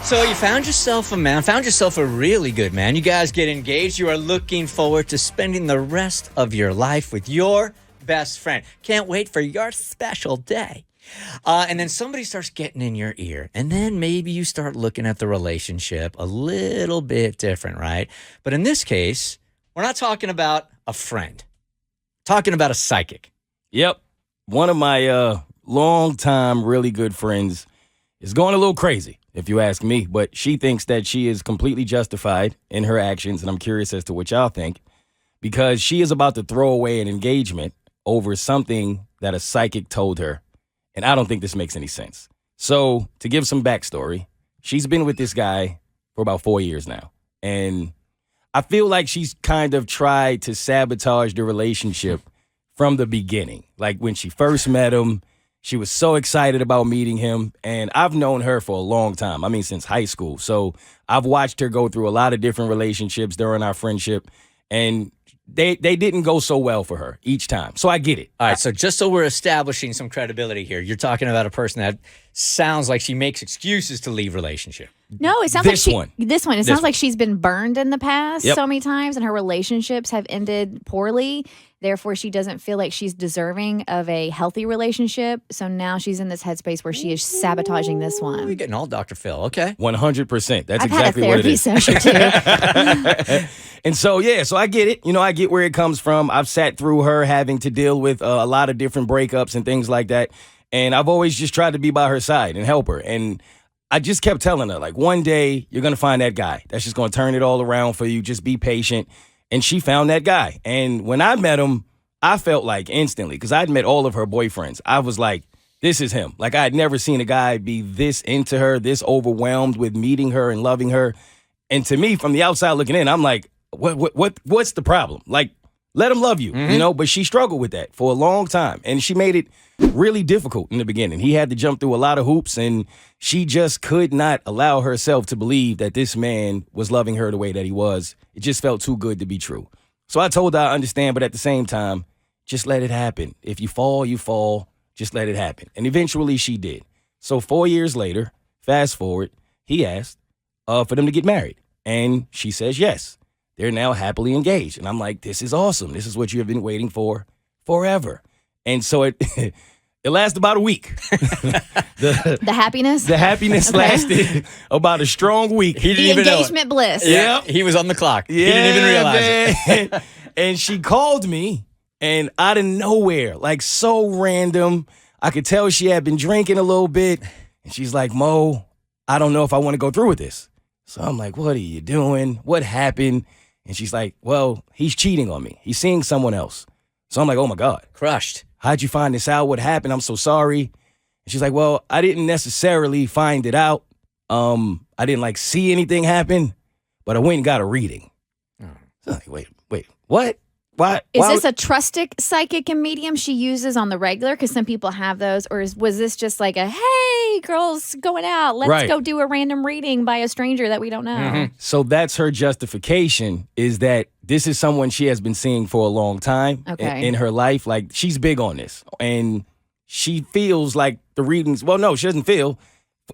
So you found yourself a man, found yourself a really good man. You guys get engaged. You are looking forward to spending the rest of your life with your best friend. Can't wait for your special day. And then somebody starts getting in your ear. And then maybe you start looking at the relationship a little bit different, right? But in this case, we're not talking about a friend. Talking about a psychic. Yep. One of my longtime really good friends is going a little crazy, if you ask me. But she thinks that she is completely justified in her actions, and I'm curious as to what y'all think, because she is about to throw away an engagement over something that a psychic told her. And I don't think this makes any sense. So to give some backstory, she's been with this guy for about 4 years now. And I feel like she's kind of tried to sabotage the relationship from the beginning. Like when she first met him, she was so excited about meeting him. And I've known her for a long time. I mean, since high school. So I've watched her go through a lot of different relationships during our friendship. And they didn't go so well for her each time. So I get it. All right, so just so we're establishing some credibility here, you're talking about a person that sounds like she makes excuses to leave relationship. No, it sounds This one. This one. It sounds like she's been burned in the past Yep. so many times, and her relationships have ended poorly. Therefore, she doesn't feel like she's deserving of a healthy relationship. So now she's in this headspace where she is sabotaging this We're one. getting all Dr. Phil, okay? 100%. That's I've exactly had a what it therapy is. session too. And so, yeah, so I get it. You know, I get where it comes from. I've sat through her having to deal with a lot of different breakups and things like that. And I've always just tried to be by her side and help her. And I just kept telling her, like, one day you're going to find that guy that's just going to turn it all around for you. Just be patient. And she found that guy. And when I met him, I felt like instantly, because I'd met all of her boyfriends, I was like, this is him. Like, I had never seen a guy be this into her, this overwhelmed with meeting her and loving her. And to me, from the outside looking in, I'm like, what's the problem? Like, let him love you, you know? But she struggled with that for a long time. And she made it really difficult in the beginning. He had to jump through a lot of hoops, and she just could not allow herself to believe that this man was loving her the way that he was. It just felt too good to be true. So I told her I understand, but at the same time, just let it happen. If you fall, you fall. Just let it happen. And eventually she did. So 4 years later, fast forward, he asked for them to get married. And she says yes. They're now happily engaged. And I'm like, this is awesome. This is what you have been waiting for forever. And so it lasted about a week. The happiness? The happiness lasted about a strong week. He didn't The even know it. engagement bliss. Yeah, he was on the clock. He didn't even realize it. And she called me, and out of nowhere, like so random, I could tell she had been drinking a little bit. And she's like, Mo, I don't know if I want to go through with this. So I'm like, what are you doing? What happened? And she's like, well, he's cheating on me. He's seeing someone else. So I'm like, oh my God. Crushed. How'd you find this out? What happened? I'm so sorry. And she's like, well, I didn't necessarily find it out. I didn't like see anything happen, but I went and got a reading. So I'm like, wait, what? Why? Is this a trusted psychic and medium she uses on the regular? Because some people have those. Or was this just like a, hey, girls going out, let's go do a random reading by a stranger that we don't know? So that's her justification, is that this is someone she has been seeing for a long time in her life. Like, she's big on this. And she feels like the readings, well, no, she doesn't feel.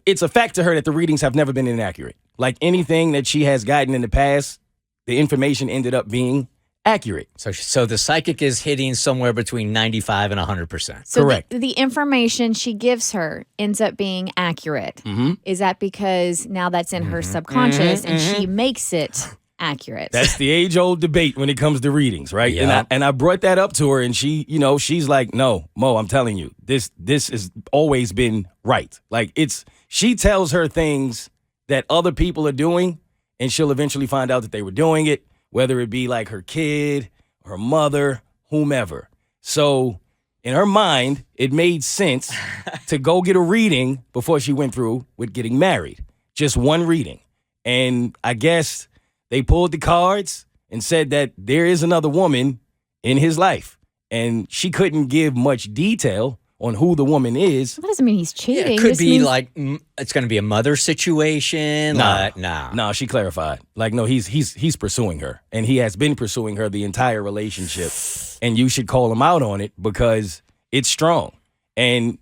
It's a fact to her that the readings have never been inaccurate. Like, anything that she has gotten in the past, the information ended up being accurate. So the psychic is hitting somewhere between 95 and 100%. So Correct. The information she gives her ends up being accurate. Is that because now that's in her subconscious and she makes it accurate? That's the age-old debate when it comes to readings, right? Yeah. And I brought that up to her, and she, she's like, no, Mo, I'm telling you, this has always been right. Like, she tells her things that other people are doing, and she'll eventually find out that they were doing it, whether it be like her kid, her mother, whomever. So in her mind, it made sense to go get a reading before she went through with getting married. Just one reading. And I guess they pulled the cards and said that there is another woman in his life. And she couldn't give much detail on who the woman is. That doesn't mean he's cheating. It could This be means- like it's going to be a mother situation. No, she clarified. Like, no, he's pursuing her, and he has been pursuing her the entire relationship. And you should call him out on it because it's strong. And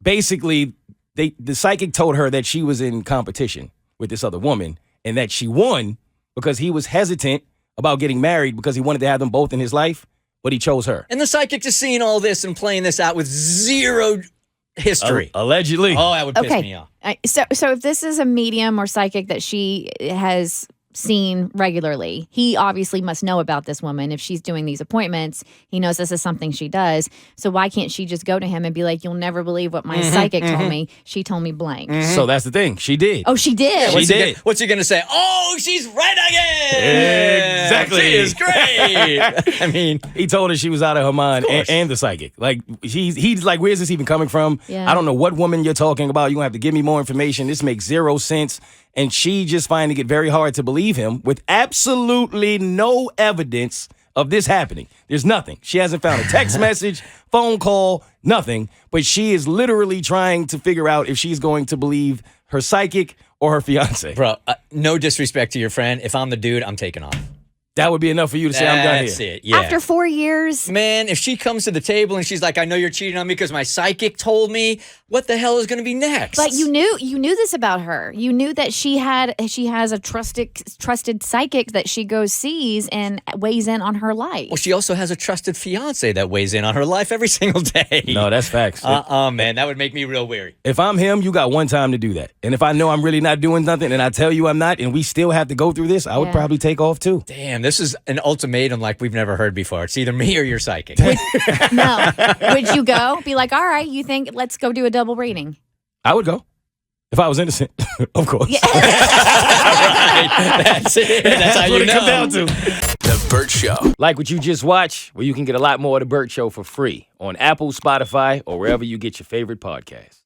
basically, the psychic told her that she was in competition with this other woman, and that she won because he was hesitant about getting married because he wanted to have them both in his life, but he chose her. And the psychic is seeing all this and playing this out with zero history. Allegedly. Oh, that would piss me off. So if this is a medium or psychic that she has seen regularly, he obviously must know about this woman. If she's doing these appointments, he knows this is something she does. So why can't she just go to him and be like, you'll never believe what my psychic told me. She told me blank. So that's the thing. She did. Oh, she did? What's he going to say? Oh, she's right again. Exactly. She is great. I mean, he told her she was out of her mind and the psychic. Like, he's like, where's this even coming from? Yeah. I don't know what woman you're talking about. You're going to have to give me more information. This makes zero sense. And she just finding it very hard to believe him with absolutely no evidence of this happening. There's nothing. She hasn't found a text message, phone call, nothing. But she is literally trying to figure out if she's going to believe her psychic or her fiance. bro, no disrespect to your friend. If I'm the dude, I'm taking off. That would be enough for you to say I'm done here. That's it, yeah. After 4 years? Man, if she comes to the table and she's like, I know you're cheating on me because my psychic told me, what the hell is going to be next? But you knew this about her. You knew that she has a trusted psychic that she goes sees and weighs in on her life. Well, she also has a trusted fiance that weighs in on her life every single day. No, that's facts. Man, that would make me real weary. If I'm him, you got one time to do that. And if I know I'm really not doing nothing and I tell you I'm not and we still have to go through this, I would probably take off too. Damn, this is an ultimatum like we've never heard before. It's either me or your psychic. No. Would you go? Be like, all right, you think, let's go do a double reading. I would go. If I was innocent, of course. Yeah. Right. That's it. That's how what you it know. comes down to. The Bert Show. Like what you just watched, well, you can get a lot more of The Bert Show for free on Apple, Spotify, or wherever you get your favorite podcasts.